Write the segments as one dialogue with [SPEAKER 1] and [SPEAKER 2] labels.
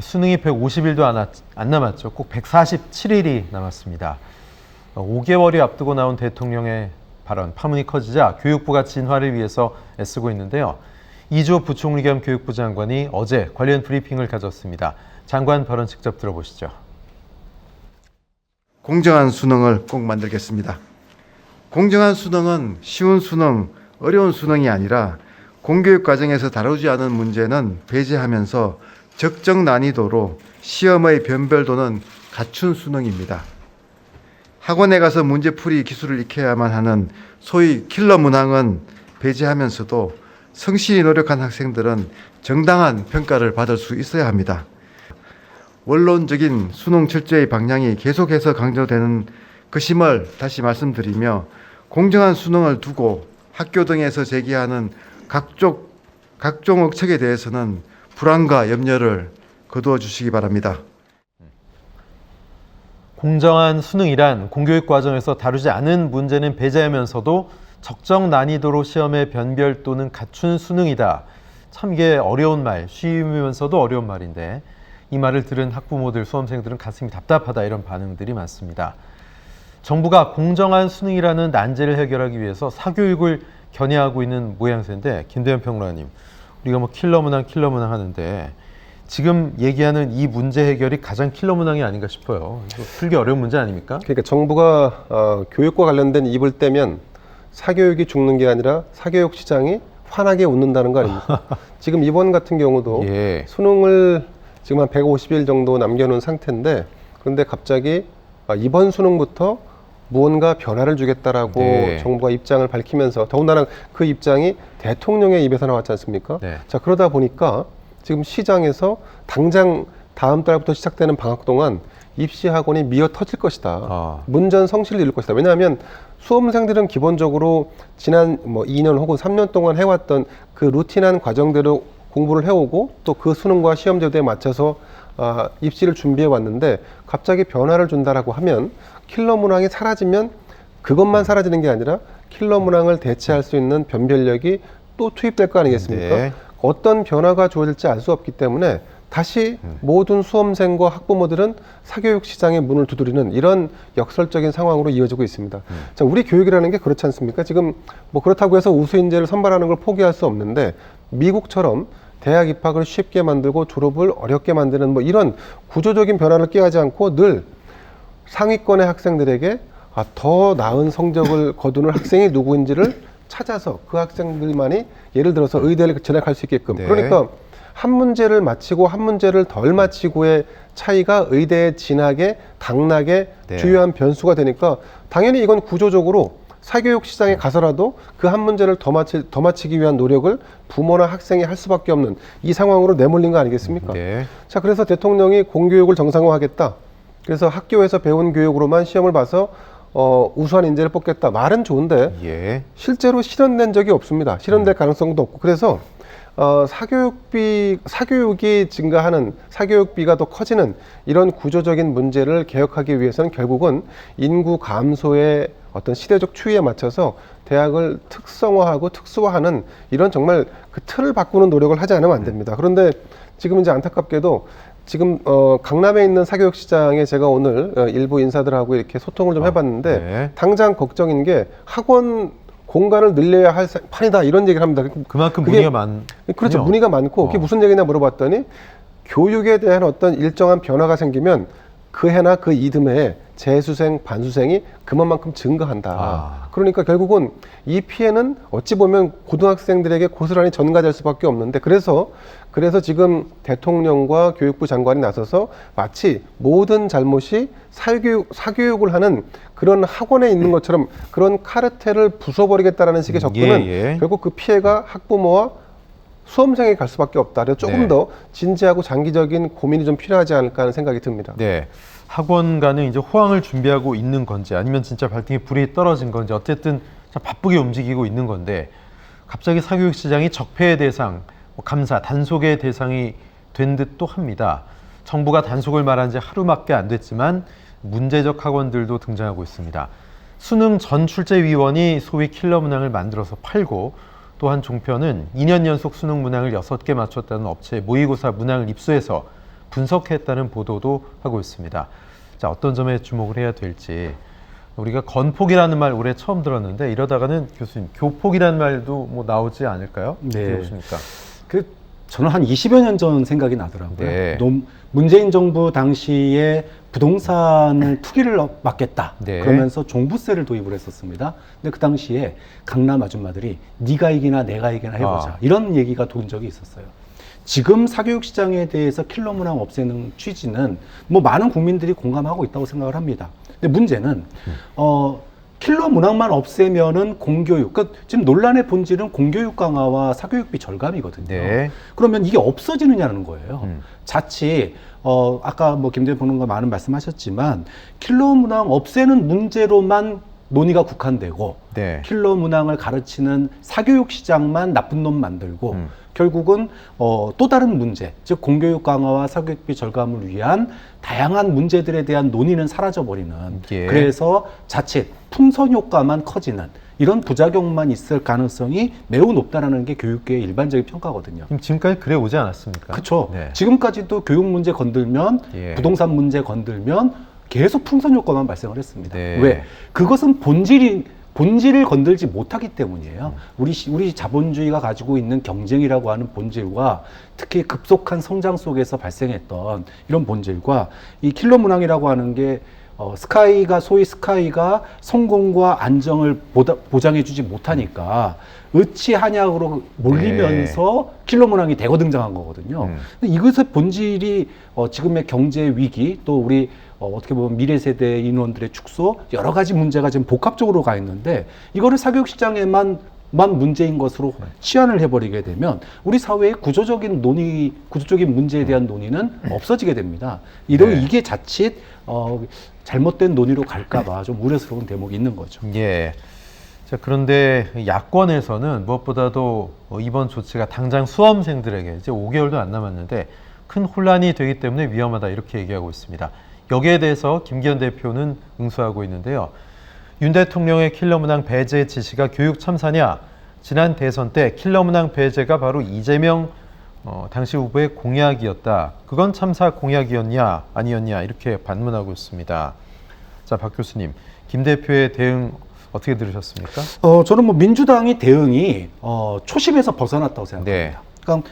[SPEAKER 1] 수능이 150일도 안 남았죠. 꼭 147일이 남았습니다. 5개월이 앞두고 나온 대통령의 발언, 파문이 커지자 교육부가 진화를 위해서 애쓰고 있는데요. 이주호 부총리 겸 교육부 장관이 어제 관련 브리핑을 가졌습니다. 장관 발언 직접 들어보시죠.
[SPEAKER 2] 공정한 수능을 꼭 만들겠습니다. 공정한 수능은 쉬운 수능, 어려운 수능이 아니라 공교육 과정에서 다루지 않은 문제는 배제하면서 적정 난이도로 시험의 변별도는 갖춘 수능입니다. 학원에 가서 문제풀이 기술을 익혀야만 하는 소위 킬러 문항은 배제하면서도 성실히 노력한 학생들은 정당한 평가를 받을 수 있어야 합니다. 원론적인 수능 철저의 방향이 계속해서 강조되는 것임을 다시 말씀드리며 공정한 수능을 두고 학교 등에서 제기하는 각종 억측에 대해서는 불안과 염려를 거두어 주시기 바랍니다.
[SPEAKER 1] 공정한 수능이란 공교육 과정에서 다루지 않은 문제는 배제하면서도 적정 난이도로 시험의 변별도는 갖춘 수능이다. 참 이게 어려운 말, 쉬우면서도 어려운 말인데 이 말을 들은 학부모들, 수험생들은 가슴이 답답하다 이런 반응들이 많습니다. 정부가 공정한 수능이라는 난제를 해결하기 위해서 사교육을 견해하고 있는 모양새인데 김대현 평론가님, 우리가 뭐 킬러 문항 하는데 지금 얘기하는 이 문제 해결이 가장 킬러 문항이 아닌가 싶어요. 이거 풀기 어려운 문제 아닙니까?
[SPEAKER 3] 그러니까 정부가 교육과 관련된 입을 떼면 사교육이 죽는 게 아니라 사교육 시장이 환하게 웃는다는 거 아닙니까? 지금 이번 같은 경우도
[SPEAKER 1] 예.
[SPEAKER 3] 수능을 지금 한 150일 정도 남겨놓은 상태인데 그런데 갑자기 이번 수능부터 무언가 변화를 주겠다라고
[SPEAKER 1] 네.
[SPEAKER 3] 정부가 입장을 밝히면서 더군다나 그 입장이 대통령의 입에서 나왔지 않습니까?
[SPEAKER 1] 네.
[SPEAKER 3] 자, 그러다 보니까 지금 시장에서 당장 다음 달부터 시작되는 방학 동안 입시 학원이 미어 터질 것이다. 문전성시를 이룰 것이다. 왜냐하면 수험생들은 기본적으로 지난 2년 혹은 3년 동안 해왔던 그 루틴한 과정대로 공부를 해오고 또 그 수능과 시험 제도에 맞춰서 입시를 준비해 왔는데 갑자기 변화를 준다라고 하면 킬러 문항이 사라지면 그것만 사라지는 게 아니라 킬러 문항을 대체할 수 있는 변별력이 또 투입될 거 아니겠습니까?
[SPEAKER 1] 네.
[SPEAKER 3] 어떤 변화가 주어질지 알 수 없기 때문에 다시 모든 수험생과 학부모들은 사교육 시장의 문을 두드리는 이런 역설적인 상황으로 이어지고 있습니다. 자, 우리 교육이라는 게 그렇지 않습니까? 지금 뭐 그렇다고 해서 우수 인재를 선발하는 걸 포기할 수 없는데 미국처럼 대학 입학을 쉽게 만들고 졸업을 어렵게 만드는 뭐 이런 구조적인 변화를 꾀하지 않고 늘 상위권의 학생들에게 더 나은 성적을 거두는 학생이 누구인지를 찾아서 그 학생들만이 예를 들어서 의대를 진학할 수 있게끔.
[SPEAKER 1] 네.
[SPEAKER 3] 그러니까 한 문제를 마치고 한 문제를 덜 마치고의 차이가 의대 진학의 당락의
[SPEAKER 1] 네.
[SPEAKER 3] 주요한 변수가 되니까 당연히 이건 구조적으로 사교육 시장에 가서라도 그 한 문제를 더 마치기 위한 노력을 부모나 학생이 할 수밖에 없는 이 상황으로 내몰린 거 아니겠습니까?
[SPEAKER 1] 네.
[SPEAKER 3] 자, 그래서 대통령이 공교육을 정상화하겠다. 그래서 학교에서 배운 교육으로만 시험을 봐서 우수한 인재를 뽑겠다. 말은 좋은데
[SPEAKER 1] 예.
[SPEAKER 3] 실제로 실현된 적이 없습니다. 실현될 가능성도 없고. 그래서 사교육이 증가하는, 사교육비가 더 커지는 이런 구조적인 문제를 개혁하기 위해서는 결국은 인구 감소의 어떤 시대적 추이에 맞춰서 대학을 특성화하고 특수화하는 이런 정말 그 틀을 바꾸는 노력을 하지 않으면 안 됩니다. 그런데 지금 이제 안타깝게도 지금 강남에 있는 사교육 시장에 제가 오늘 일부 인사들하고 이렇게 소통을 좀 해봤는데
[SPEAKER 1] 네.
[SPEAKER 3] 당장 걱정인 게 학원 공간을 늘려야 할 판이다 이런 얘기를 합니다.
[SPEAKER 1] 그만큼
[SPEAKER 3] 그게
[SPEAKER 1] 문의가 많.
[SPEAKER 3] 그렇죠. 문의가 많고 그게 무슨 얘기냐 물어봤더니 교육에 대한 어떤 일정한 변화가 생기면 그 해나 그 이듬해에 재수생, 반수생이 그만큼 증가한다. 그러니까 결국은 이 피해는 어찌 보면 고등학생들에게 고스란히 전가될 수밖에 없는데 그래서 지금 대통령과 교육부 장관이 나서서 마치 모든 잘못이 사교육을 하는 그런 학원에 있는 것처럼 그런 카르텔을 부숴버리겠다라는 식의 접근은 결국 그 피해가 학부모와 수험생에게 갈 수밖에 없다. 그래서 조금 더 진지하고 장기적인 고민이 좀 필요하지 않을까 하는 생각이 듭니다.
[SPEAKER 1] 네. 학원가는 이제 호황을 준비하고 있는 건지 아니면 진짜 발등에 불이 떨어진 건지 어쨌든 참 바쁘게 움직이고 있는 건데 갑자기 사교육 시장이 적폐의 대상, 감사, 단속의 대상이 된 듯 또 합니다. 정부가 단속을 말한 지 하루밖에 안 됐지만 문제적 학원들도 등장하고 있습니다. 수능 전 출제위원이 소위 킬러 문항을 만들어서 팔고 또한 종편은 2년 연속 수능 문항을 6개 맞췄다는 업체에 모의고사 문항을 입수해서 분석했다는 보도도 하고 있습니다. 자, 어떤 점에 주목을 해야 될지. 우리가 건폭이라는 말 올해 처음 들었는데 이러다가는 교수님 교폭이라는 말도 뭐 나오지 않을까요?
[SPEAKER 4] 네.
[SPEAKER 1] 어떻게 보십니까?
[SPEAKER 4] 저는 한 20여 년 전 생각이 나더라고요.
[SPEAKER 1] 네.
[SPEAKER 4] 문재인 정부 당시에 부동산을 투기를 막겠다.
[SPEAKER 1] 네.
[SPEAKER 4] 그러면서 종부세를 도입을 했었습니다. 근데 그 당시에 강남 아줌마들이 네가 이기나 내가 이기나 해보자. 이런 얘기가 돈 적이 있었어요. 지금 사교육 시장에 대해서 킬러 문항 없애는 취지는 뭐 많은 국민들이 공감하고 있다고 생각을 합니다. 근데 문제는 킬러 문항만 없애면은 공교육, 그러니까 지금 논란의 본질은 공교육 강화와 사교육비 절감이거든요.
[SPEAKER 1] 네.
[SPEAKER 4] 그러면 이게 없어지느냐는 거예요. 자칫 아까 뭐 김대현 평론가 많은 말씀하셨지만 킬러 문항 없애는 문제로만 논의가 국한되고
[SPEAKER 1] 네.
[SPEAKER 4] 킬러 문항을 가르치는 사교육 시장만 나쁜 놈 만들고 결국은 또 다른 문제, 즉 공교육 강화와 사교육비 절감을 위한 다양한 문제들에 대한 논의는 사라져버리는
[SPEAKER 1] 예.
[SPEAKER 4] 그래서 자칫 풍선 효과만 커지는 이런 부작용만 있을 가능성이 매우 높다라는 게 교육계의 일반적인 평가거든요.
[SPEAKER 1] 지금까지 그래 오지 않았습니까?
[SPEAKER 4] 그렇죠.
[SPEAKER 1] 네.
[SPEAKER 4] 지금까지도 교육 문제 건들면
[SPEAKER 1] 예.
[SPEAKER 4] 부동산 문제 건들면 계속 풍선 효과만 발생을 했습니다.
[SPEAKER 1] 네.
[SPEAKER 4] 왜? 그것은 본질을 건들지 못하기 때문이에요. 우리 자본주의가 가지고 있는 경쟁이라고 하는 본질과 특히 급속한 성장 속에서 발생했던 이런 본질과 이 킬러 문항이라고 하는 게 소위 스카이가 성공과 안정을 보장해주지 못하니까 의치한약으로 몰리면서 킬러 문항이 대거 등장한 거거든요. 근데 이것의 본질이 지금의 경제 위기 또 우리 어떻게 보면 미래 세대 인원들의 축소 여러 가지 문제가 지금 복합적으로 가 있는데 이거를 사교육 시장에만 문제인 것으로 치환을 해버리게 되면 우리 사회의 구조적인 문제에 대한 논의는 없어지게 됩니다.
[SPEAKER 1] 네.
[SPEAKER 4] 이게 자칫 잘못된 논의로 갈까봐 좀 우려스러운 대목이 있는 거죠.
[SPEAKER 1] 예. 자, 그런데 야권에서는 무엇보다도 이번 조치가 당장 수험생들에게 이제 5개월도 안 남았는데 큰 혼란이 되기 때문에 위험하다 이렇게 얘기하고 있습니다. 여기에 대해서 김기현 대표는 응수하고 있는데요. 윤 대통령의 킬러 문항 배제 지시가 교육 참사냐? 지난 대선 때 킬러 문항 배제가 바로 이재명 당시 후보의 공약이었다. 그건 참사 공약이었냐 아니었냐 이렇게 반문하고 있습니다. 자, 박 교수님, 김 대표의 대응 어떻게 들으셨습니까?
[SPEAKER 4] 저는 뭐 민주당이 대응이 초심에서 벗어났다고 생각합니다.
[SPEAKER 1] 네.
[SPEAKER 4] 그러니까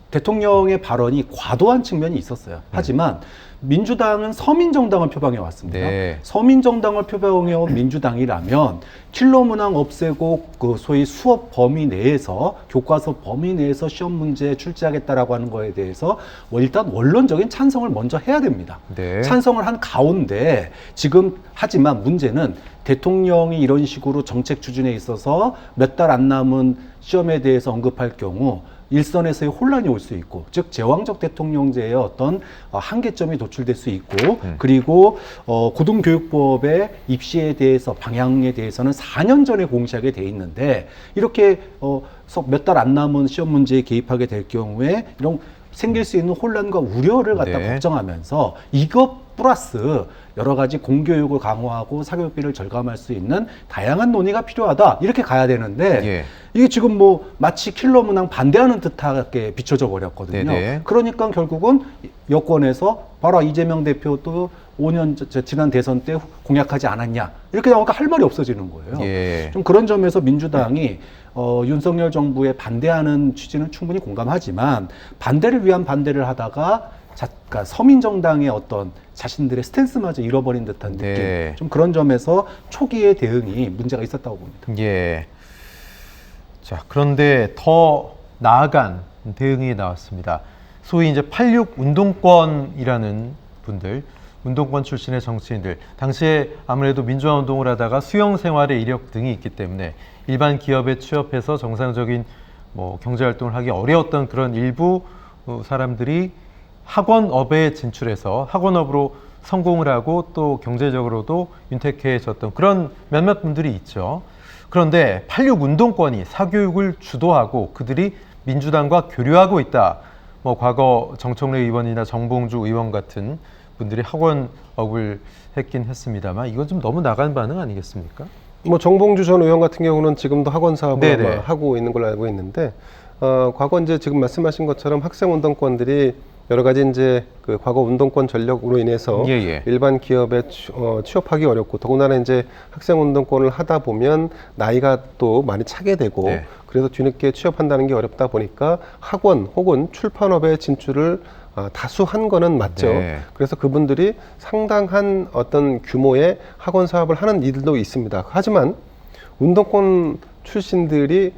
[SPEAKER 4] 대통령의 발언이 과도한 측면이 있었어요. 하지만 민주당은 서민정당을 표방해 왔습니다.
[SPEAKER 1] 네.
[SPEAKER 4] 서민정당을 표방해 온 민주당이라면 킬러 문항 없애고 그 소위 수업 범위 내에서 교과서 범위 내에서 시험 문제 출제하겠다라고 하는 거에 대해서 일단 원론적인 찬성을 먼저 해야 됩니다.
[SPEAKER 1] 네.
[SPEAKER 4] 찬성을 한 가운데 지금 하지만 문제는 대통령이 이런 식으로 정책 추진에 있어서 몇 달 안 남은 시험에 대해서 언급할 경우 일선에서의 혼란이 올 수 있고, 즉 제왕적 대통령제의 어떤 한계점이 도출될 수 있고, 그리고 고등교육법의 입시에 대해서 방향에 대해서는 4년 전에 공시하게 돼 있는데 이렇게 몇 달 안 남은 시험 문제에 개입하게 될 경우에 이런 생길 수 있는 혼란과 우려를 갖다
[SPEAKER 1] 네.
[SPEAKER 4] 걱정하면서 이것 플러스 여러 가지 공교육을 강화하고 사교육비를 절감할 수 있는 다양한 논의가 필요하다 이렇게 가야 되는데
[SPEAKER 1] 예.
[SPEAKER 4] 이게 지금 뭐 마치 킬러 문항 반대하는 듯하게 비춰져 버렸거든요.
[SPEAKER 1] 네네.
[SPEAKER 4] 그러니까 결국은 여권에서 바로 이재명 대표도 5년 지난 대선 때 공약하지 않았냐 이렇게 나오니까 할 말이 없어지는 거예요.
[SPEAKER 1] 예.
[SPEAKER 4] 좀 그런 점에서 민주당이 윤석열 정부에 반대하는 취지는 충분히 공감하지만 반대를 위한 반대를 하다가 그러니까 서민정당의 어떤 자신들의 스탠스마저 잃어버린 듯한 느낌.
[SPEAKER 1] 네.
[SPEAKER 4] 좀 그런 점에서 초기의 대응이 문제가 있었다고 봅니다.
[SPEAKER 1] 예. 자, 그런데 더 나아간 대응이 나왔습니다. 소위 이제 86 운동권이라는 분들, 운동권 출신의 정치인들, 당시에 아무래도 민주화 운동을 하다가 수영 생활의 이력 등이 있기 때문에 일반 기업에 취업해서 정상적인 뭐 경제 활동을 하기 어려웠던 그런 일부 사람들이 학원업에 진출해서 학원업으로 성공을 하고 또 경제적으로도 윤택해졌던 그런 몇몇 분들이 있죠. 그런데 86 운동권이 사교육을 주도하고 그들이 민주당과 교류하고 있다. 뭐 과거 정청래 의원이나 정봉주 의원 같은 분들이 학원업을 했긴 했습니다만 이건 좀 너무 나간 반응 아니겠습니까?
[SPEAKER 3] 뭐 정봉주 전 의원 같은 경우는 지금도 학원 사업을
[SPEAKER 1] 네네.
[SPEAKER 3] 아마 하고 있는 걸로 알고 있는데 과거 이제 지금 말씀하신 것처럼 학생 운동권들이 여러 가지 이제 그 과거 운동권 전력으로 인해서
[SPEAKER 1] 예, 예.
[SPEAKER 3] 일반 기업에 취업하기 어렵고 더군다나 이제 학생 운동권을 하다 보면 나이가 또 많이 차게 되고
[SPEAKER 1] 네.
[SPEAKER 3] 그래서 뒤늦게 취업한다는 게 어렵다 보니까 학원 혹은 출판업에 진출을 다수 한 거는 맞죠.
[SPEAKER 1] 네.
[SPEAKER 3] 그래서 그분들이 상당한 어떤 규모의 학원 사업을 하는 이들도 있습니다. 하지만 운동권 출신들이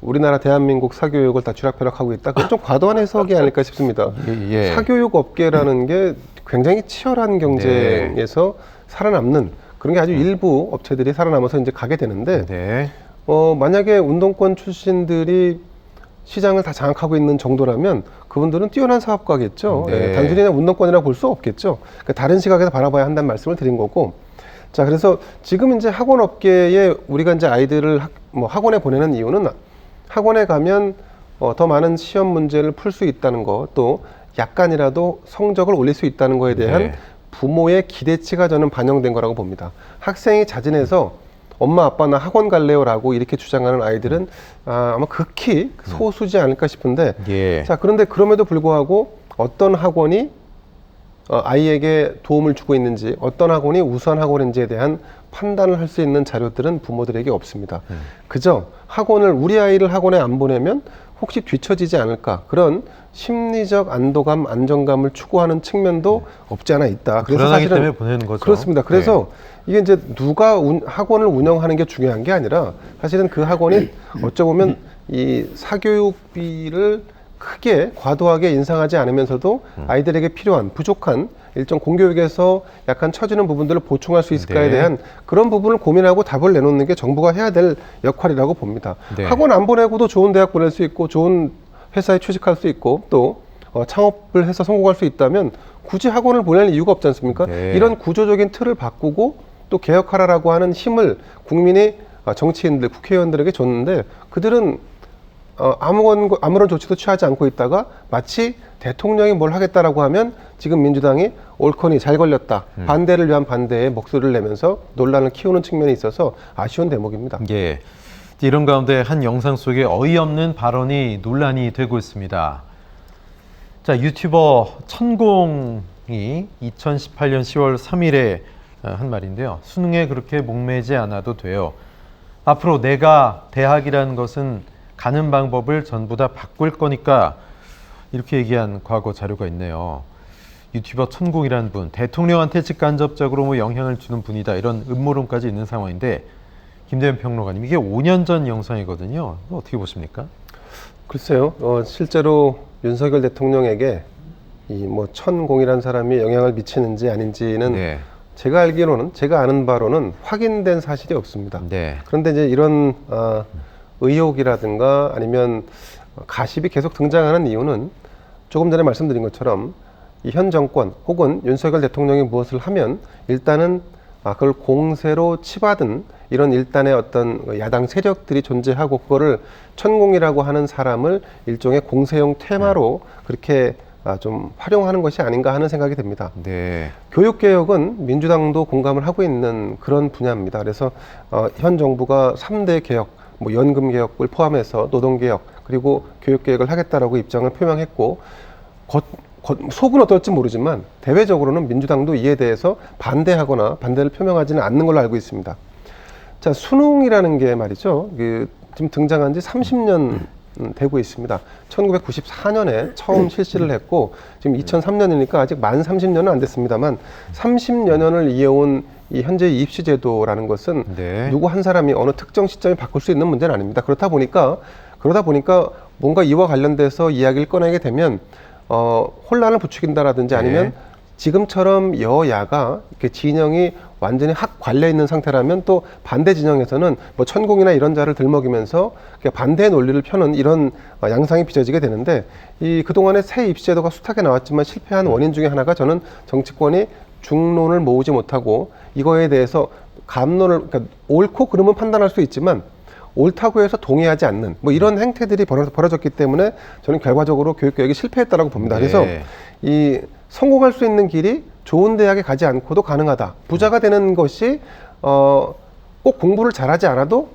[SPEAKER 3] 우리나라 대한민국 사교육을 다 쥐락펴락하고 있다. 그건 좀 과도한 해석이 아닐까 싶습니다.
[SPEAKER 1] 예.
[SPEAKER 3] 사교육 업계라는 게 굉장히 치열한 경쟁에서 살아남는 그런 게 아주 일부 업체들이 살아남아서 이제 가게 되는데
[SPEAKER 1] 네.
[SPEAKER 3] 만약에 운동권 출신들이 시장을 다 장악하고 있는 정도라면 그분들은 뛰어난 사업가겠죠.
[SPEAKER 1] 네.
[SPEAKER 3] 단순히 그냥 운동권이라고 볼 수 없겠죠. 그러니까 다른 시각에서 바라봐야 한다는 말씀을 드린 거고. 자, 그래서 지금 이제 학원 업계에 우리가 이제 아이들을 학원에 보내는 이유는 학원에 가면 더 많은 시험 문제를 풀 수 있다는 거, 또 약간이라도 성적을 올릴 수 있다는 거에 대한
[SPEAKER 1] 네.
[SPEAKER 3] 부모의 기대치가 저는 반영된 거라고 봅니다. 학생이 자진해서 엄마 아빠 나 학원 갈래요라고 이렇게 주장하는 아이들은 아마 극히 소수지 않을까 싶은데
[SPEAKER 1] 예.
[SPEAKER 3] 자, 그런데 그럼에도 불구하고 어떤 학원이 아이에게 도움을 주고 있는지, 어떤 학원이 우수한 학원인지에 대한 판단을 할 수 있는 자료들은 부모들에게 없습니다. 그저 우리 아이를 학원에 안 보내면 혹시 뒤처지지 않을까, 그런 심리적 안도감, 안정감을 추구하는 측면도 없지 않아 있다. 그래서
[SPEAKER 1] 불안하기
[SPEAKER 3] 사실은
[SPEAKER 1] 때문에 보내는 거죠.
[SPEAKER 3] 그렇습니다. 그래서 이게 이제 누가 학원을 운영하는 게 중요한 게 아니라 사실은 그 학원이 어쩌보면 이 사교육비를 크게 과도하게 인상하지 않으면서도 아이들에게 필요한 부족한 일정 공교육에서 약간 처지는 부분들을 보충할 수 있을까에
[SPEAKER 1] 네.
[SPEAKER 3] 대한 그런 부분을 고민하고 답을 내놓는 게 정부가 해야 될 역할이라고 봅니다.
[SPEAKER 1] 네.
[SPEAKER 3] 학원 안 보내고도 좋은 대학 보낼 수 있고 좋은 회사에 취직할 수 있고 또 창업을 해서 성공할 수 있다면 굳이 학원을 보낼 이유가 없지 않습니까?
[SPEAKER 1] 네.
[SPEAKER 3] 이런 구조적인 틀을 바꾸고 또 개혁하라라고 하는 힘을 국민이 정치인들, 국회의원들에게 줬는데 그들은 아무런 조치도 취하지 않고 있다가 마치 대통령이 뭘 하겠다라고 하면 지금 민주당이 옳거니 잘 걸렸다. 반대를 위한 반대에 목소리를 내면서 논란을 키우는 측면이 있어서 아쉬운 대목입니다.
[SPEAKER 1] 예. 이런 가운데 한 영상 속에 어이없는 발언이 논란이 되고 있습니다. 자, 유튜버 천공이 2018년 10월 3일에 한 말인데요. 수능에 그렇게 목매지 않아도 돼요. 앞으로 내가 대학이라는 것은 가는 방법을 전부 다 바꿀 거니까, 이렇게 얘기한 과거 자료가 있네요. 유튜버 천공이라는 분, 대통령한테 직간접적으로 영향을 주는 분이다, 이런 음모론까지 있는 상황인데, 김대현 평론가님, 이게 5년 전 영상이거든요. 어떻게 보십니까?
[SPEAKER 3] 글쎄요, 실제로 윤석열 대통령에게 천공이라는 사람이 영향을 미치는지 아닌지는
[SPEAKER 1] 네.
[SPEAKER 3] 제가 알기로는, 제가 아는 바로는 확인된 사실이 없습니다.
[SPEAKER 1] 네.
[SPEAKER 3] 그런데 이제 이런 의혹이라든가 아니면 가십이 계속 등장하는 이유는 조금 전에 말씀드린 것처럼 이 현 정권 혹은 윤석열 대통령이 무엇을 하면 일단은 그걸 공세로 치받은 이런 일단의 어떤 야당 세력들이 존재하고 그거를 천공이라고 하는 사람을 일종의 공세용 테마로 그렇게 좀 활용하는 것이 아닌가 하는 생각이 듭니다.
[SPEAKER 1] 네.
[SPEAKER 3] 교육개혁은 민주당도 공감을 하고 있는 그런 분야입니다. 그래서 현 정부가 3대 개혁, 연금개혁을 포함해서 노동개혁 그리고 교육개혁을 하겠다라고 입장을 표명했고 속은 어떨지 모르지만 대외적으로는 민주당도 이에 대해서 반대하거나 반대를 표명하지는 않는 걸로 알고 있습니다. 자, 수능이라는 게 말이죠. 지금 등장한 지 30년 되고 있습니다. 1994년에 처음 실시를 했고 지금 2003년이니까 아직 만 30년은 안 됐습니다만 30여 년을 이어온 이 현재 입시 제도라는 것은
[SPEAKER 1] 네.
[SPEAKER 3] 누구 한 사람이 어느 특정 시점에 바꿀 수 있는 문제는 아닙니다. 그러다 보니까 뭔가 이와 관련돼서 이야기를 꺼내게 되면 혼란을 부추긴다라든지 아니면 지금처럼 여야가 이렇게 진영이 완전히 확 관려 있는 상태라면 또 반대 진영에서는 천공이나 이런 자를 들먹이면서 반대의 논리를 펴는 이런 양상이 빚어지게 되는데 그동안에 새 입시제도가 숱하게 나왔지만 실패한 원인 중에 하나가 저는 정치권이 중론을 모으지 못하고 이거에 대해서 그러니까 옳고 그름은 판단할 수 있지만 옳다고 해서 동의하지 않는 이런 행태들이 벌어졌기 때문에 저는 결과적으로 교육개혁이 실패했다라고 봅니다.
[SPEAKER 1] 네.
[SPEAKER 3] 그래서 성공할 수 있는 길이 좋은 대학에 가지 않고도 가능하다. 부자가 되는 것이 꼭 공부를 잘하지 않아도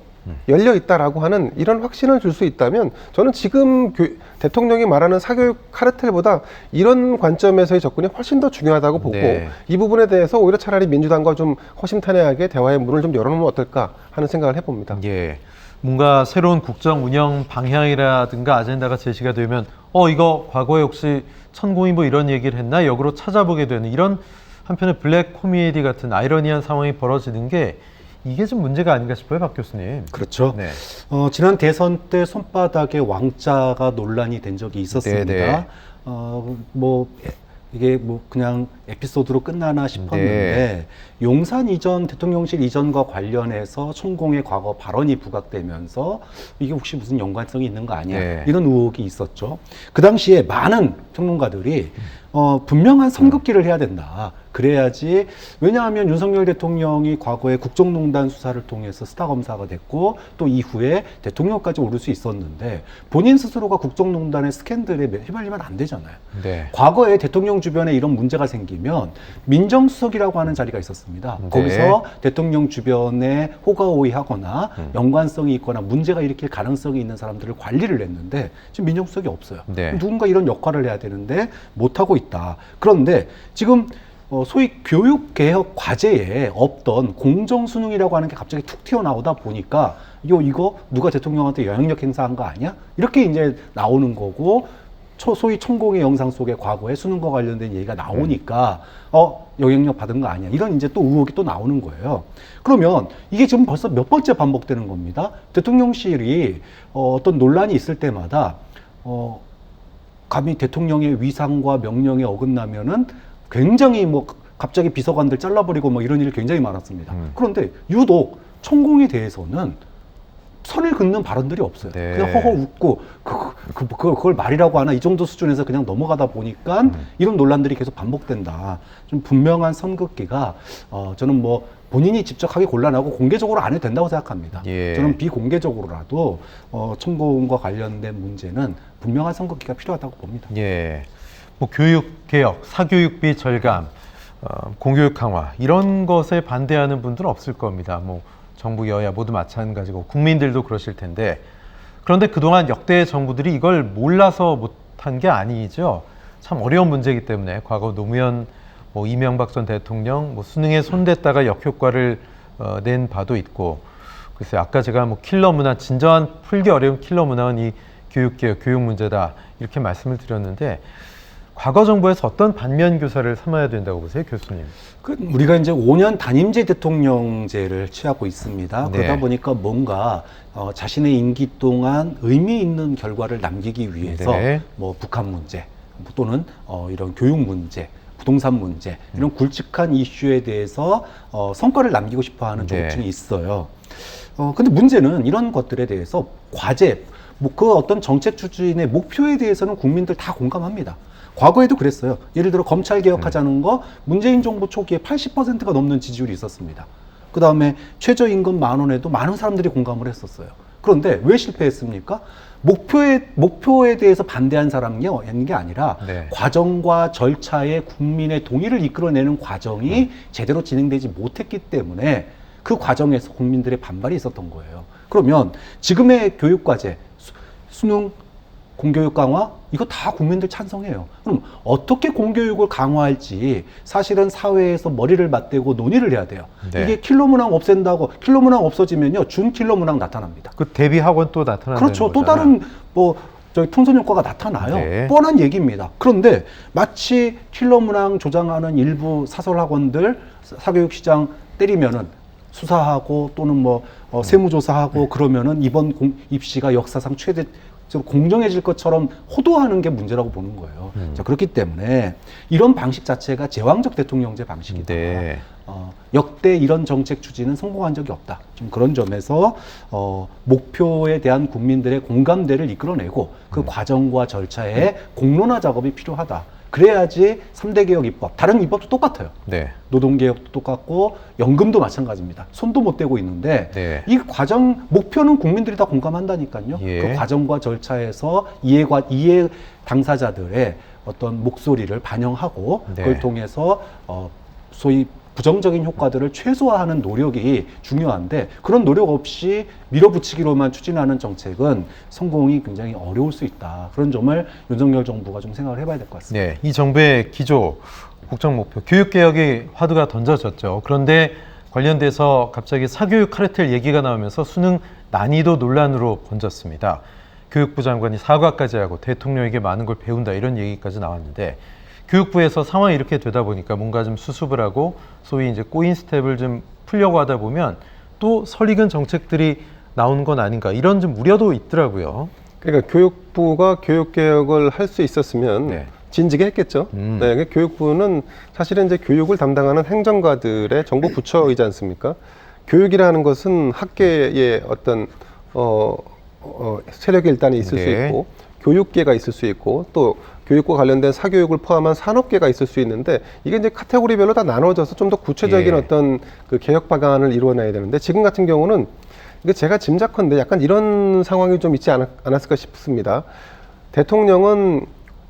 [SPEAKER 3] 열려 있다라고 하는 이런 확신을 줄 수 있다면 저는 지금 대통령이 말하는 사교육 카르텔보다 이런 관점에서의 접근이 훨씬 더 중요하다고 보고
[SPEAKER 1] 네.
[SPEAKER 3] 이 부분에 대해서 오히려 차라리 민주당과 좀 허심탄회하게 대화의 문을 좀 열어놓으면 어떨까 하는 생각을 해봅니다.
[SPEAKER 1] 예. 뭔가 새로운 국정 운영 방향이라든가 아젠다가 제시가 되면 이거 과거에 혹시 천공이 뭐 이런 얘기를 했나 역으로 찾아보게 되는 이런 한편의 블랙 코미디 같은 아이러니한 상황이 벌어지는 게 이게 좀 문제가 아닌가 싶어요, 박 교수님.
[SPEAKER 4] 그렇죠.
[SPEAKER 1] 네.
[SPEAKER 4] 지난 대선 때 손바닥에 왕자가 논란이 된 적이 있었습니다.
[SPEAKER 1] 네네.
[SPEAKER 4] 이게 그냥 에피소드로 끝나나 싶었는데 용산 이전 대통령실 이전과 관련해서 천공의 과거 발언이 부각되면서 이게 혹시 무슨 연관성이 있는 거 아니야?
[SPEAKER 1] 네.
[SPEAKER 4] 이런 의혹이 있었죠. 그 당시에 많은 평론가들이 분명한 선긋기를 해야 된다. 그래야지, 왜냐하면 윤석열 대통령이 과거에 국정농단 수사를 통해서 스타 검사가 됐고 또 이후에 대통령까지 오를 수 있었는데 본인 스스로가 국정농단의 스캔들에 휘말리면 안 되잖아요.
[SPEAKER 1] 네.
[SPEAKER 4] 과거에 대통령 주변에 이런 문제가 생기면 민정수석이라고 하는 자리가 있었습니다.
[SPEAKER 1] 네.
[SPEAKER 4] 거기서 대통령 주변에 호가호위하거나 연관성이 있거나 문제가 일으킬 가능성이 있는 사람들을 관리를 했는데 지금 민정수석이 없어요.
[SPEAKER 1] 네.
[SPEAKER 4] 누군가 이런 역할을 해야 되는데 못하고 있다. 그런데 지금 소위 교육개혁 과제에 없던 공정수능이라고 하는 게 갑자기 툭 튀어나오다 보니까 이거 누가 대통령한테 영향력 행사한 거 아니야? 이렇게 이제 나오는 거고, 소위 천공의 영상 속에 과거에 수능과 관련된 얘기가 나오니까 영향력 받은 거 아니야? 이런 이제 또 의혹이 또 나오는 거예요. 그러면 이게 지금 벌써 몇 번째 반복되는 겁니다. 대통령실이 어떤 논란이 있을 때마다 감히 대통령의 위상과 명령에 어긋나면은 굉장히 갑자기 비서관들 잘라버리고 이런 일이 굉장히 많았습니다. 그런데 유독 천공에 대해서는 선을 긋는 발언들이 없어요.
[SPEAKER 1] 네.
[SPEAKER 4] 그냥 허허 웃고 그걸 말이라고 하나 이 정도 수준에서 그냥 넘어가다 보니까 이런 논란들이 계속 반복된다. 좀 분명한 선긋기가 저는 본인이 직접 하기 곤란하고 공개적으로 안 해도 된다고 생각합니다.
[SPEAKER 1] 예.
[SPEAKER 4] 저는 비공개적으로라도 천공과 관련된 문제는 분명한 선긋기가 필요하다고 봅니다.
[SPEAKER 1] 예. 교육 개혁, 사교육비 절감, 공교육 강화 이런 것에 반대하는 분들은 없을 겁니다. 정부 여야 모두 마찬가지고 국민들도 그러실 텐데, 그런데 그동안 역대 정부들이 이걸 몰라서 못한 게 아니죠. 참 어려운 문제이기 때문에 과거 노무현, 이명박 전 대통령 수능에 손댔다가 역효과를 낸 바도 있고, 글쎄요, 아까 제가 킬러 문화, 진정한 풀기 어려운 킬러 문화는 이 교육개혁, 교육 문제다 이렇게 말씀을 드렸는데, 과거 정부에서 어떤 반면 교사를 삼아야 된다고 보세요, 교수님?
[SPEAKER 4] 우리가 이제 5년 단임제 대통령제를 취하고 있습니다.
[SPEAKER 1] 네.
[SPEAKER 4] 그러다 보니까 뭔가 자신의 임기 동안 의미 있는 결과를 남기기 위해서
[SPEAKER 1] 네.
[SPEAKER 4] 북한 문제 또는 이런 교육 문제, 부동산 문제 이런 굵직한 이슈에 대해서 성과를 남기고 싶어하는
[SPEAKER 1] 네.
[SPEAKER 4] 조직이 있어요. 근데 문제는 이런 것들에 대해서 과제, 그 어떤 정책 추진의 목표에 대해서는 국민들 다 공감합니다. 과거에도 그랬어요. 예를 들어 검찰 개혁하자는 거 문재인 정부 초기에 80%가 넘는 지지율이 있었습니다. 그 다음에 최저임금 10,000원에도 많은 사람들이 공감을 했었어요. 그런데 왜 실패했습니까? 목표에 대해서 반대한 사람이 있는 게 아니라
[SPEAKER 1] 네.
[SPEAKER 4] 과정과 절차에 국민의 동의를 이끌어내는 과정이 제대로 진행되지 못했기 때문에 그 과정에서 국민들의 반발이 있었던 거예요. 그러면 지금의 교육과제, 수능, 공교육 강화 이거 다 국민들 찬성해요. 그럼 어떻게 공교육을 강화할지 사실은 사회에서 머리를 맞대고 논의를 해야 돼요.
[SPEAKER 1] 네.
[SPEAKER 4] 이게 킬러 문항 없앤다고 킬러 문항 없어지면요 준 킬러 문항 나타납니다.
[SPEAKER 1] 그 대비 학원 또 나타나는
[SPEAKER 4] 그렇죠. 또 다른 통선 효과가 나타나요.
[SPEAKER 1] 네.
[SPEAKER 4] 뻔한 얘기입니다. 그런데 마치 킬러 문항 조장하는 일부 사설 학원들 사교육 시장 때리면은 수사하고 또는 세무조사하고 그러면은 이번 입시가 역사상 최대 좀 공정해질 것처럼 호도하는 게 문제라고 보는 거예요. 자, 그렇기 때문에 이런 방식 자체가 제왕적 대통령제 방식이다.
[SPEAKER 1] 네.
[SPEAKER 4] 역대 이런 정책 추진은 성공한 적이 없다. 좀 그런 점에서 목표에 대한 국민들의 공감대를 이끌어내고 그 과정과 절차에 공론화 작업이 필요하다. 그래야지 3대 개혁 입법, 다른 입법도 똑같아요.
[SPEAKER 1] 네.
[SPEAKER 4] 노동개혁도 똑같고 연금도 마찬가지입니다. 손도 못 대고 있는데
[SPEAKER 1] 네.
[SPEAKER 4] 이 과정 목표는 국민들이 다 공감한다니까요.
[SPEAKER 1] 예.
[SPEAKER 4] 그 과정과 절차에서 이해 당사자들의 어떤 목소리를 반영하고
[SPEAKER 1] 네.
[SPEAKER 4] 그걸 통해서 소위 부정적인 효과들을 최소화하는 노력이 중요한데 그런 노력 없이 밀어붙이기로만 추진하는 정책은 성공이 굉장히 어려울 수 있다. 그런 점을 윤석열 정부가 좀 생각을 해봐야 될 것 같습니다.
[SPEAKER 1] 네, 이 정부의 기조, 국정 목표, 교육개혁의 화두가 던져졌죠. 그런데 관련돼서 갑자기 사교육 카르텔 얘기가 나오면서 수능 난이도 논란으로 번졌습니다. 교육부 장관이 사과까지 하고 대통령에게 많은 걸 배운다 이런 얘기까지 나왔는데 교육부에서 상황이 이렇게 되다 보니까 뭔가 좀 수습을 하고 소위 이제 꼬인 스텝을 좀 풀려고 하다 보면 또 설익은 정책들이 나오는 건 아닌가 이런 좀 우려도 있더라고요.
[SPEAKER 3] 그러니까 교육부가 교육개혁을 할 수 있었으면
[SPEAKER 1] 네.
[SPEAKER 3] 진지게 했겠죠. 네, 교육부는 사실은 이제 교육을 담당하는 행정가들의 정부 부처이지 않습니까? 교육이라는 것은 학계의 어떤 세력이 일단 있을 수
[SPEAKER 1] 네.
[SPEAKER 3] 있고 교육계가 있을 수 있고 또 교육과 관련된 사교육을 포함한 산업계가 있을 수 있는데 이게 이제 카테고리별로 다 나눠져서 좀 더 구체적인
[SPEAKER 1] 예.
[SPEAKER 3] 어떤 그 개혁 방안을 이루어내야 되는데 지금 같은 경우는 이게 제가 짐작컨대 약간 이런 상황이 좀 있지 않았을까 싶습니다. 대통령은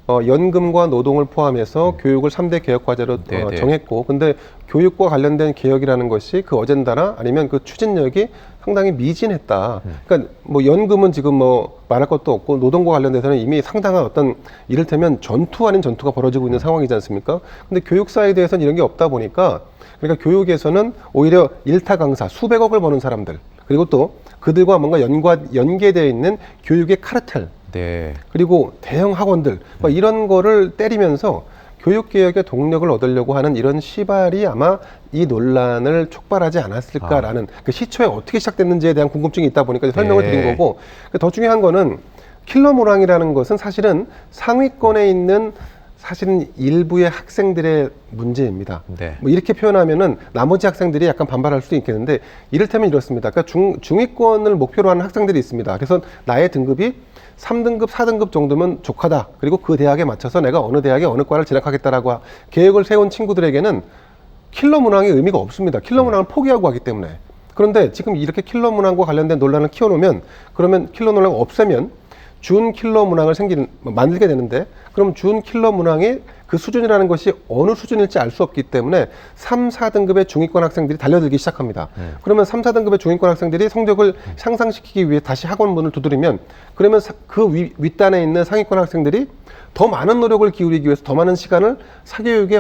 [SPEAKER 3] 연금과 노동을 포함해서 교육을 3대 개혁 과제로
[SPEAKER 1] 네네.
[SPEAKER 3] 정했고 근데 교육과 관련된 개혁이라는 것이 그 어젠다나 아니면 그 추진력이 상당히 미진했다. 그러니까 뭐 연금은 지금 뭐 말할 것도 없고 노동과 관련돼서는 이미 상당한 어떤 이를테면 전투 아닌 전투가 벌어지고 있는 상황이지 않습니까? 근데 교육 사이드에서는 이런 게 없다 보니까 그러니까 교육에서는 오히려 일타 강사 수백억을 버는 사람들 그리고 또 그들과 뭔가 연계되어 있는 교육의 카르텔
[SPEAKER 1] 네.
[SPEAKER 3] 그리고 대형 학원들 뭐 이런 거를 때리면서 교육개혁의 동력을 얻으려고 하는 이런 시발이 아마 이 논란을 촉발하지 않았을까라는 그 시초에 어떻게 시작됐는지에 대한 궁금증이 있다 보니까 설명을
[SPEAKER 1] 네.
[SPEAKER 3] 드린 거고 더 중요한 거는 킬러 문항이라는 것은 사실은 상위권에 있는 사실은 일부의 학생들의 문제입니다.
[SPEAKER 1] 네.
[SPEAKER 3] 뭐 이렇게 표현하면은 나머지 학생들이 약간 반발할 수도 있겠는데 이를테면 이렇습니다. 그러니까 중위권을 목표로 하는 학생들이 있습니다. 그래서 나의 등급이 3등급, 4등급 정도면 족하다. 그리고 그 대학에 맞춰서 내가 어느 대학에 어느 과를 진학하겠다라고 계획을 세운 친구들에게는 킬러 문항의 의미가 없습니다. 킬러 문항을 포기하고 하기 때문에. 그런데 지금 이렇게 킬러 문항과 관련된 논란을 키워놓으면 그러면 킬러 문항을 없애면 준 킬러 문항을 만들게 되는데 그럼 준 킬러 문항의 그 수준이라는 것이 어느 수준일지 알 수 없기 때문에 3, 4등급의 중위권 학생들이 달려들기 시작합니다. 그러면 3, 4등급의 중위권 학생들이 성적을 향상시키기 위해 다시 학원 문을 두드리면 그러면 그 윗단에 있는 상위권 학생들이 더 많은 노력을 기울이기 위해서 더 많은 시간을 사교육에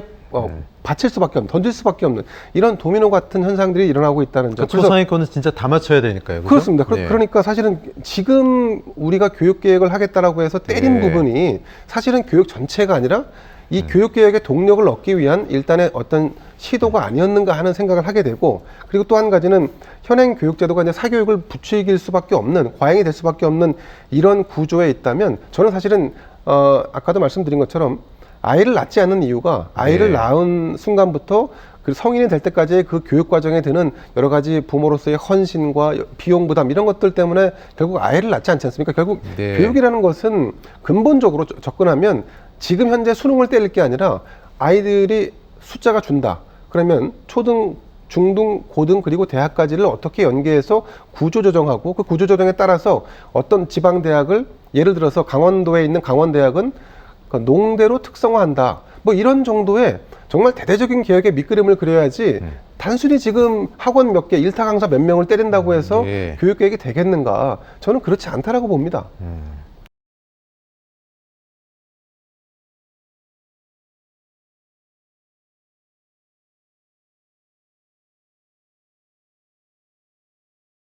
[SPEAKER 3] 바칠 수밖에 없는, 던질 수밖에 없는 이런 도미노 같은 현상들이 일어나고 있다는 점.
[SPEAKER 1] 초상위권은 진짜 다 맞춰야 되니까요. 그죠?
[SPEAKER 3] 그렇습니다.
[SPEAKER 1] 네.
[SPEAKER 3] 그러니까 사실은 지금 우리가 교육개혁을 하겠다라고 해서 때린
[SPEAKER 1] 네.
[SPEAKER 3] 부분이 사실은 교육 전체가 아니라 이 교육개혁의 동력을 얻기 위한 일단의 어떤 시도가 아니었는가 하는 생각을 하게 되고 그리고 또 한 가지는 현행 교육제도가 이제 사교육을 부추길 수밖에 없는 과잉이 될 수밖에 없는 이런 구조에 있다면 저는 사실은 아까도 말씀드린 것처럼 아이를 낳지 않는 이유가 아이를
[SPEAKER 1] 네.
[SPEAKER 3] 낳은 순간부터 그 성인이 될 때까지의 그 교육 과정에 드는 여러 가지 부모로서의 헌신과 비용 부담 이런 것들 때문에 결국 아이를 낳지 않지 않습니까? 결국
[SPEAKER 1] 네.
[SPEAKER 3] 교육이라는 것은 근본적으로 접근하면 지금 현재 수능을 때릴 게 아니라 아이들이 숫자가 준다. 그러면 초등, 중등, 고등 그리고 대학까지를 어떻게 연계해서 구조조정하고 그 구조조정에 따라서 어떤 지방대학을 예를 들어서 강원도에 있는 강원대학은 농대로 특성화한다. 뭐 이런 정도의 정말 대대적인 개혁의 밑그림을 그려야지 단순히 지금 학원 몇 개, 일타 강사 몇 명을 때린다고 해서
[SPEAKER 1] 예.
[SPEAKER 3] 교육계획이 되겠는가? 저는 그렇지 않다라고 봅니다.